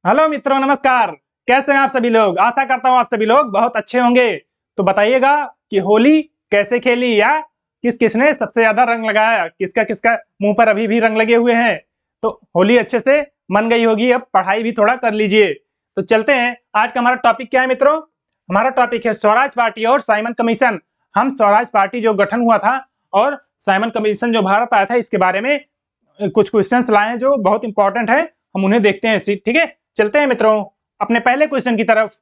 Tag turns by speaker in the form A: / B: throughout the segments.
A: Hello मित्रों, नमस्कार। कैसे हैं आप सभी लोग? आशा करता हूँ आप सभी लोग बहुत अच्छे होंगे। तो बताइएगा कि होली कैसे खेली, या किस किसने सबसे ज्यादा रंग लगाया, किसका किसका मुंह पर अभी भी रंग लगे हुए हैं। तो होली अच्छे से मन गई होगी, अब पढ़ाई भी थोड़ा कर लीजिए। तो चलते हैं, आज का हमारा टॉपिक क्या है मित्रों? हमारा टॉपिक है स्वराज पार्टी और साइमन कमीशन। हम स्वराज पार्टी जो गठन हुआ था और साइमन कमीशन जो भारत आया था, इसके बारे में कुछ क्वेश्चंस लाए हैं जो बहुत इंपॉर्टेंट है। हम उन्हें देखते हैं, ठीक है। चलते हैं मित्रों अपने पहले क्वेश्चन की तरफ।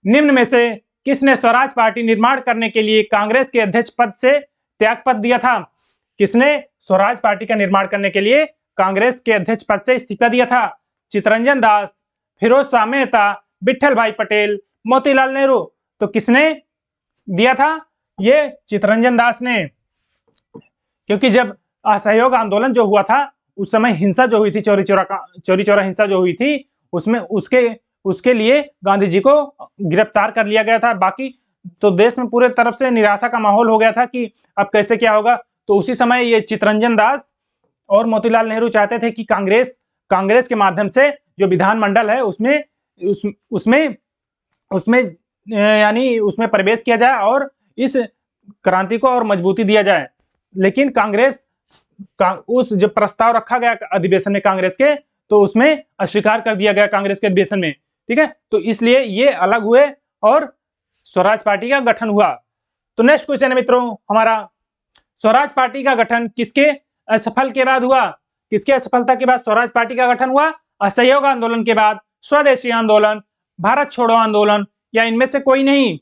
A: निम्न में से किसने स्वराज पार्टी निर्माण करने के लिए कांग्रेस के अध्यक्ष पद से त्यागपत्र दिया था? किसने स्वराज पार्टी का निर्माण करने के लिए कांग्रेस के अध्यक्ष पद से इस्तीफा दिया था? चितरंजन दास, फिरोज शाह मेहता, विठल भाई पटेल, मोतीलाल नेहरू। तो किसने दिया था? ये चितरंजन दास ने। क्योंकि जब असहयोग आंदोलन जो हुआ था, उस समय हिंसा जो हुई थी, चोरी चोरा हिंसा जो हुई थी, उसमें उसके उसके लिए गांधी जी को गिरफ्तार कर लिया गया था। बाकी तो देश में पूरे तरफ से निराशा का माहौल हो गया था कि अब कैसे क्या होगा। तो उसी समय ये चितरंजन दास और मोतीलाल नेहरू चाहते थे कि कांग्रेस के माध्यम से जो विधानमंडल है उसमें उसमें यानी उसमें प्रवेश किया जाए और इस क्रांति को और मजबूती दिया जाए। लेकिन उस जो प्रस्ताव रखा गया अधिवेशन में कांग्रेस के, तो उसमें अस्वीकार कर दिया गया कांग्रेस के अधिवेशन में, ठीक है। तो इसलिए ये अलग हुए और स्वराज पार्टी का गठन हुआ। तो नेक्स्ट क्वेश्चन है मित्रों हमारा, स्वराज पार्टी का गठन किसके असफल के बाद हुआ? किसके असफलता के बाद स्वराज पार्टी का गठन हुआ? असहयोग आंदोलन के बाद, स्वदेशी आंदोलन, भारत छोड़ो आंदोलन, या इनमें से कोई नहीं?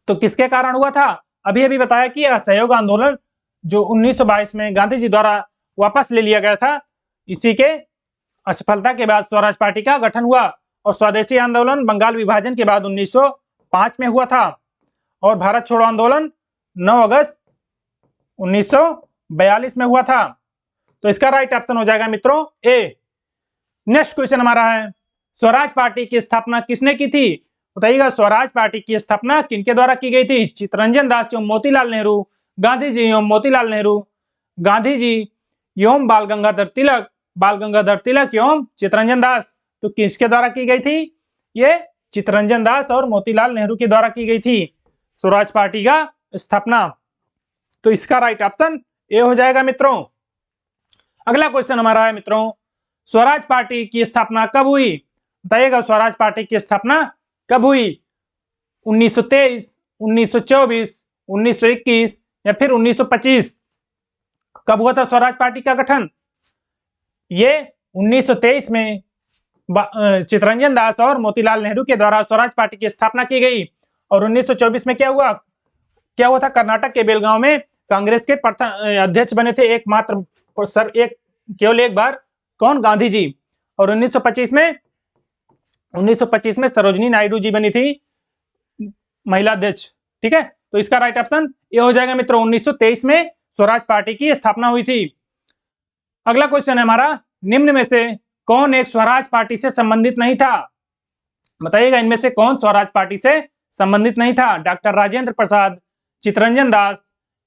A: तो किसके कारण हुआ था? अभी अभी बताया कि असहयोग आंदोलन जो 1922 में गांधी जी द्वारा वापस ले लिया गया था, इसी के असफलता के बाद स्वराज पार्टी का गठन हुआ। और स्वदेशी आंदोलन बंगाल विभाजन के बाद 1905 में हुआ था। और भारत छोड़ो आंदोलन 9 अगस्त 1942 में हुआ था। तो इसका राइट ऑप्शन हो जाएगा मित्रों ए। नेक्स्ट क्वेश्चन हमारा है, स्वराज पार्टी की स्थापना किसने की थी? बताइएगा, स्वराज पार्टी की स्थापना किनके द्वारा की गई थी? चितरंजन दास एवं मोतीलाल नेहरू, गांधी जी एवं मोतीलाल नेहरू, गांधी जी एवं बाल गंगाधर तिलक एवं चितरंजन दास। तो किसके द्वारा की गई थी? ये चितरंजन दास और मोतीलाल नेहरू के द्वारा की गई थी स्वराज पार्टी का स्थापना। तो इसका राइट ऑप्शन ए हो जाएगा मित्रों। अगला क्वेश्चन हमारा है मित्रों, स्वराज पार्टी की स्थापना कब हुई? बताइएगा, स्वराज पार्टी की स्थापना कब हुई? 1923, 1924, 1921 या फिर 1925? कब हुआ था स्वराज पार्टी का गठन? ये 1923 में चितरंजन दास और मोतीलाल नेहरू के द्वारा स्वराज पार्टी की स्थापना की गई। और 1924 में क्या हुआ था? कर्नाटक के बेलगांव में कांग्रेस के प्रथम अध्यक्ष बने थे एकमात्र केवल एक बार, कौन? गांधी जी। और 1925 में सरोजिनी नायडू जी बनी थी महिला अध्यक्ष, ठीक है। तो इसका राइट ऑप्शन ये हो जाएगा मित्रों, 1923 में स्वराज पार्टी की स्थापना हुई थी। अगला क्वेश्चन है हमारा, निम्न में से कौन एक स्वराज पार्टी से संबंधित नहीं था? बताइएगा, इनमें से कौन स्वराज पार्टी से संबंधित नहीं था? डॉक्टर राजेंद्र प्रसाद, चितरंजन दास,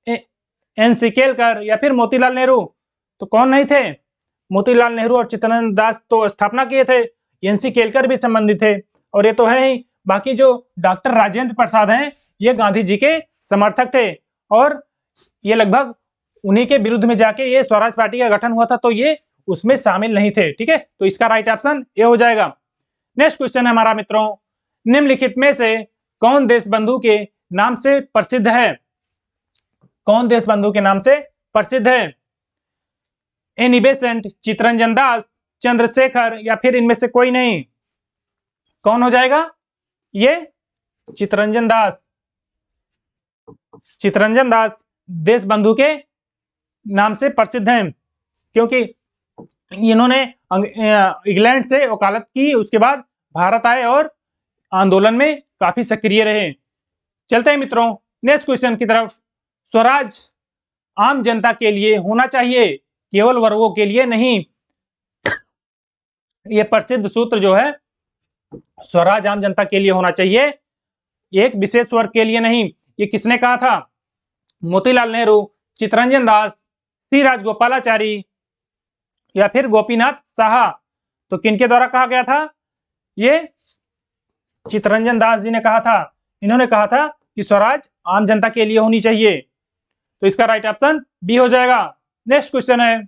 A: एन.सी. केलकर या फिर मोतीलाल नेहरू? तो कौन नहीं थे? मोतीलाल नेहरू और चितरंजन दास तो स्थापना किए थे, एन.सी. केलकर भी संबंधित थे, और ये तो है ही। बाकी जो डॉक्टर राजेंद्र प्रसाद हैं, ये गांधी जी के समर्थक थे, और ये लगभग उन्हीं के विरुद्ध में जाके ये स्वराज पार्टी का गठन हुआ था, तो ये उसमें शामिल नहीं थे, ठीक है। तो इसका राइट ऑप्शन ये हो जाएगा। नेक्स्ट क्वेश्चन है हमारा मित्रों, निम्नलिखित में से कौन देश बंधु के नाम से प्रसिद्ध है? कौन देश बंधु के नाम से प्रसिद्ध है? एनी बेसेंट, चितरंजन दास, चंद्रशेखर या फिर इनमें से कोई नहीं? कौन हो जाएगा? ये चितरंजन दास देश बंधु के नाम से प्रसिद्ध हैं, क्योंकि इन्होंने इंग्लैंड से वकालत की, उसके बाद भारत आए और आंदोलन में काफी सक्रिय रहे। चलते हैं मित्रों नेक्स्ट क्वेश्चन की तरफ। स्वराज आम जनता के लिए होना चाहिए, केवल वर्गों के लिए नहीं। यह प्रसिद्ध सूत्र जो है, स्वराज आम जनता के लिए होना चाहिए, एक विशेष वर्ग के लिए नहीं। ये किसने कहा था? मोतीलाल नेहरू, चितरंजन दास, सी राजगोपालाचारी या फिर गोपीनाथ साहा? तो किनके द्वारा कहा गया था? ये चित्तरंजन दास जी ने कहा था। इन्होंने कहा था कि स्वराज आम जनता के लिए होनी चाहिए। तो इसका राइट ऑप्शन बी हो जाएगा। नेक्स्ट क्वेश्चन है,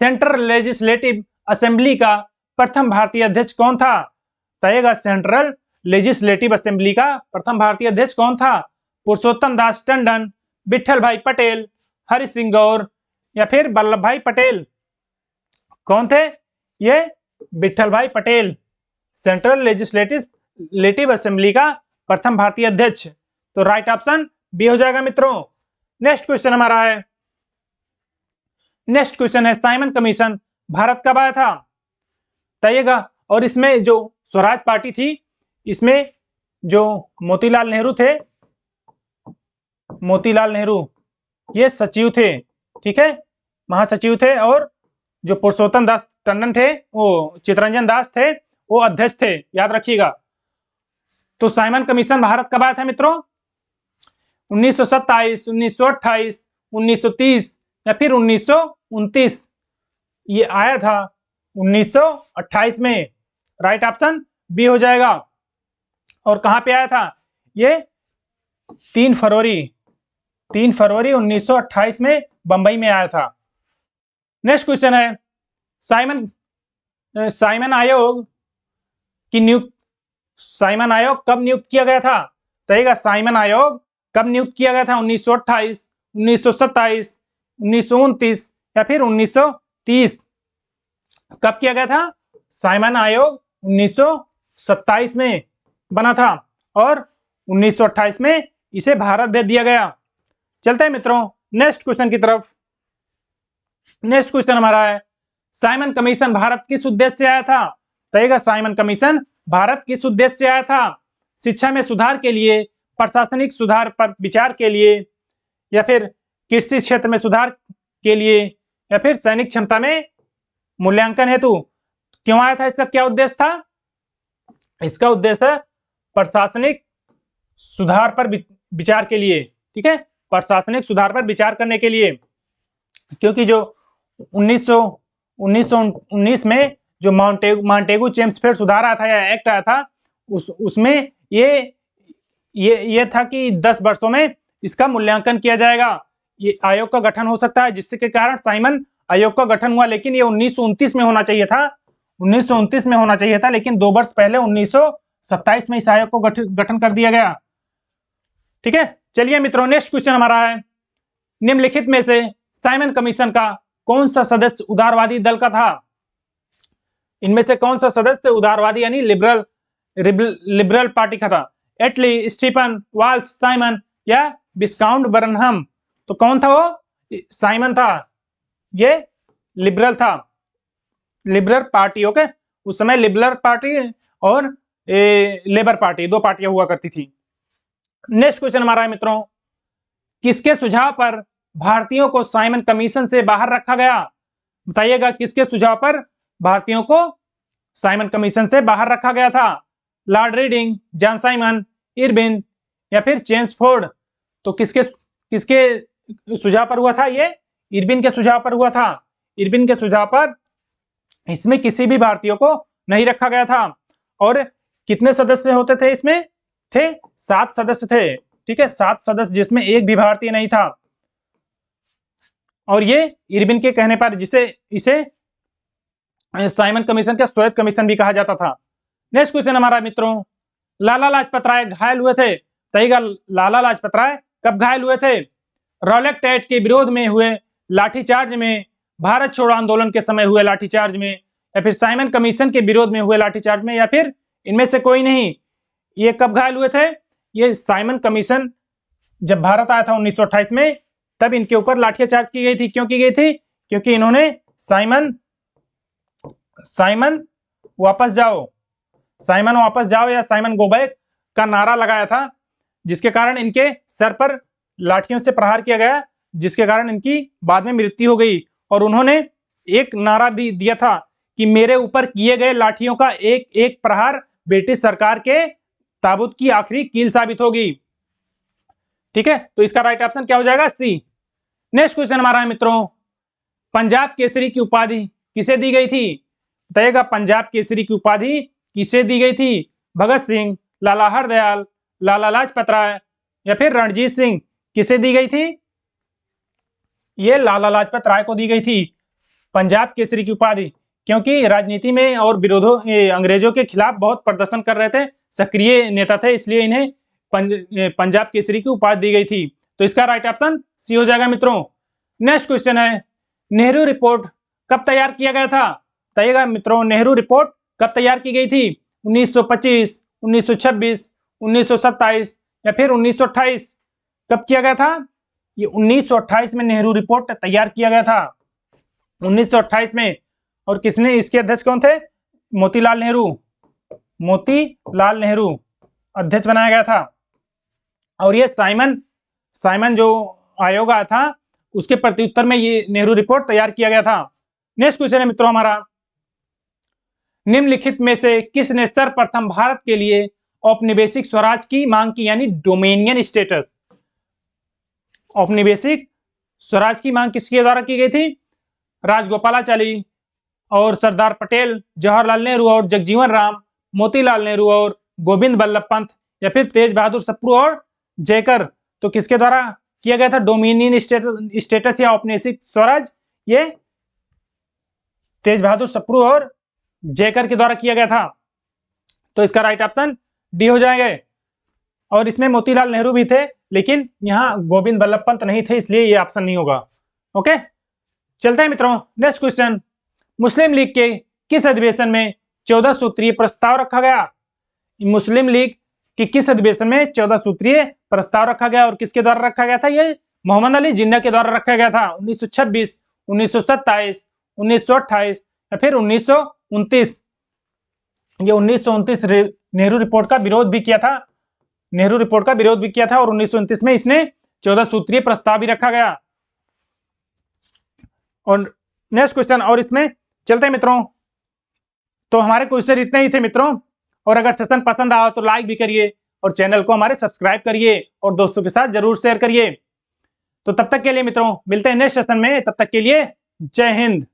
A: सेंट्रल लेजिस्लेटिव असेंबली का प्रथम भारतीय अध्यक्ष कौन था? बताइएगा, सेंट्रल लेजिस्लेटिव असेंबली का प्रथम भारतीय अध्यक्ष कौन था? पुरुषोत्तम दास टंडन, विठल भाई पटेल, हरि सिंह गौर या फिर वल्लभ भाई पटेल? कौन थे ये? विठल भाई पटेल, सेंट्रल लेजिस्लेटिव असेंबली का प्रथम भारतीय अध्यक्ष। तो राइट ऑप्शन बी हो जाएगा मित्रों। नेक्स्ट क्वेश्चन हमारा है, नेक्स्ट क्वेश्चन है, साइमन कमीशन भारत कब आया था? बताइएगा। और इसमें जो स्वराज पार्टी थी, इसमें जो मोतीलाल नेहरू थे, मोतीलाल नेहरू ये सचिव थे, ठीक है, महासचिव थे, और जो पुरुषोत्तम दास टंडन थे, वो चित्तरंजन दास थे, वो अध्यक्ष थे, याद रखिएगा। तो साइमन कमीशन भारत कब आया था मित्रों? 1927, 1928, 1930 या फिर 1929? ये आया था 1928 में। राइट ऑप्शन बी हो जाएगा। और कहां पे आया था ये? 3 फरवरी 1928 में बंबई में आया था। नेक्स्ट क्वेश्चन है, साइमन आयोग की नियुक्त, साइमन आयोग कब नियुक्त किया गया था? कहिएगा, साइमन आयोग कब नियुक्त किया गया था? 1928, 1927, 1929 या फिर 1930? कब किया गया था? साइमन आयोग 1927 में बना था और 1928 में इसे भारत भेज दिया गया। चलते हैं मित्रों नेक्स्ट क्वेश्चन की तरफ। नेक्स्ट क्वेश्चन हमारा है, साइमन कमीशन भारत किस उद्देश्य से आया था? कहिएगा, साइमन कमीशन भारत किस उद्देश्य से आया था? शिक्षा में सुधार के लिए, प्रशासनिक सुधार पर विचार के लिए, या फिर कृषि क्षेत्र में सुधार के लिए, या फिर सैनिक क्षमता में मूल्यांकन हेतु? क्यों आया था? इसका क्या उद्देश्य था? इसका उद्देश्य प्रशासनिक सुधार पर विचार के लिए, ठीक है, प्रशासनिक सुधार पर विचार करने के लिए। क्योंकि जो 1919 में जो मॉन्टेगू चेम्सफोर्ड सुधार आया था या एक्ट आया था, उसमें ये था कि 10 वर्षों में इसका मूल्यांकन किया जाएगा। ये आयोग का गठन हो सकता है, जिसके के कारण साइमन आयोग का गठन हुआ। लेकिन ये 1929 में होना चाहिए था, 1929 में होना चाहिए था, लेकिन 2 वर्ष पहले 1927 में इस आयोग को गठन कर दिया गया। ठीक है, चलिए मित्रों नेक्स्ट क्वेश्चन हमारा है, निम्नलिखित में से साइमन कमीशन का कौन सा सदस्य उदारवादी दल का था? इनमें से कौन सा सदस्य उदारवादी यानी लिबरल पार्टी का था? एटली, स्टीफन, वाल्स, साइमन या विस्काउंट बर्नहम? तो कौन था वो? साइमन था। ये लिबरल था, लिबरल पार्टी। ओके, उस समय लिबरल पार्टी और लेबर पार्टी, 2 पार्टियां हुआ करती थी। नेक्स्ट क्वेश्चन हमारा है मित्रों, किसके सुझाव पर भारतीयों को साइमन कमीशन से बाहर रखा गया? बताइएगा, किसके सुझाव पर भारतीयों को साइमन कमीशन से बाहर रखा गया था? Lord reading, John Simon, Irwin या फिर चेम्सफोर्ड? तो किसके सुझाव पर हुआ था? ये इरविन के सुझाव पर हुआ था। इरविन के सुझाव पर इसमें किसी भी भारतीय को नहीं रखा गया था। और कितने सदस्य होते थे इसमें? थे 7 सदस्य थे, ठीक है, 7 सदस्य, जिसमें एक भी भारतीय नहीं था। और ये इरविन के कहने पर इसे साइमन कमीशन का श्वेत कमीशन भी कहा जाता था। नेक्स्ट क्वेश्चन हमारा मित्रों, लाला लाजपत राय घायल हुए थे? बताइएगा, लाला लाजपत राय कब घायल हुए थे? रॉलेक्ट एक्ट के विरोध में हुए लाठीचार्ज में, भारत छोड़ो आंदोलन के समय हुए लाठीचार्ज में, या फिर साइमन कमीशन के विरोध में हुए लाठीचार्ज में, या फिर इनमें से कोई नहीं? ये कब घायल हुए थे? ये साइमन कमीशन जब भारत आया था 1928 में, तब इनके ऊपर लाठीचार्ज की गई थी। क्यों की गई थी? क्योंकि इन्होंने साइमन वापस जाओ, साइमन वापस जाओ या साइमन गो बैक का नारा लगाया था, जिसके कारण इनके सर पर लाठियों से प्रहार किया गया, जिसके कारण इनकी बाद में मृत्यु हो गई। और उन्होंने एक नारा भी दिया था कि मेरे ऊपर किए गए लाठियों का एक एक प्रहार ब्रिटिश सरकार के ताबूत की आखिरी कील साबित होगी। ठीक है, तो इसका राइट ऑप्शन क्या हो जाएगा? सी। नेक्स्ट क्वेश्चन हमारा है मित्रों, पंजाब केसरी की उपाधि किसे दी गई थी? बताइएगा, पंजाब केसरी की उपाधि किसे दी गई थी? भगत सिंह, लाला हरदयाल, लाला लाजपत राय या फिर रणजीत सिंह, किसे दी गई थी? ये लाला लाजपत राय को दी गई थी पंजाब केसरी की उपाधि, क्योंकि राजनीति में और विरोधों अंग्रेजों के खिलाफ बहुत प्रदर्शन कर रहे थे, सक्रिय नेता थे, इसलिए इन्हें पंजाब केसरी की उपाधि दी गई थी। तो इसका राइट ऑप्शन सी हो जाएगा मित्रों। नेक्स्ट क्वेश्चन है, नेहरू रिपोर्ट कब तैयार किया गया था? बताइएगा मित्रों, नेहरू रिपोर्ट कब तैयार की गई थी? 1925, 1926, 1927 या फिर 1928? कब किया गया था? ये 1928 में नेहरू रिपोर्ट तैयार किया गया था, 1928 में। और किसने, इसके अध्यक्ष कौन थे? मोतीलाल नेहरू, मोतीलाल नेहरू अध्यक्ष बनाया गया था। और ये साइमन जो आयोग आया था उसके प्रत्युत्तर में ये नेहरू रिपोर्ट तैयार किया गया था। नेक्स्ट क्वेश्चन है मित्रों हमारा, निम्नलिखित में से किसने सर्वप्रथम भारत के लिए औपनिवेशिक स्वराज की मांग की, यानी डोमिनियन स्टेटस? औपनिवेशिक स्वराज की मांग किसके द्वारा की गई थी? राजगोपालाचारी और सरदार पटेल, जवाहरलाल नेहरू और जगजीवन राम, मोतीलाल नेहरू और गोविंद बल्लभ पंत या फिर तेज बहादुर सप्रू और जयकर? तो किसके द्वारा किया गया था डोमिनियन स्टेटस या औपनिवेशिक स्वराज? ये तेज बहादुर सप्रू और जयकर के द्वारा किया गया था। तो इसका राइट ऑप्शन डी हो जाएगा। और इसमें मोतीलाल नेहरू भी थे, लेकिन यहाँ गोविंद बल्लभ पंत नहीं थे, इसलिए ये ऑप्शन नहीं होगा। ओके, चलते हैं मित्रों। नेक्स्ट क्वेश्चन, मुस्लिम लीग के किस अधिवेशन में 14 सूत्रीय प्रस्ताव रखा गया? मुस्लिम लीग के किस अधिवेशन में 14 सूत्रीय प्रस्ताव रखा गया और किसके द्वारा रखा गया था? ये मोहम्मद अली जिन्ना के द्वारा रखा गया था। 1926, 1927, 1928 या फिर 1929? ये 1929 नेहरू रिपोर्ट का विरोध भी किया था, नेहरू रिपोर्ट का विरोध भी किया था और 1929 में इसने 14 सूत्रीय प्रस्ताव भी रखा गया। और नेक्स्ट क्वेश्चन, और इसमें चलते हैं मित्रों। तो हमारे क्वेश्चन इतने ही थे मित्रों, और अगर सेशन पसंद आया तो लाइक भी करिए और चैनल को हमारे सब्सक्राइब करिए और दोस्तों के साथ जरूर शेयर करिए। तो तब तक के लिए मित्रों मिलते हैं नेक्स्ट सेशन में, तब तक के लिए जय हिंद।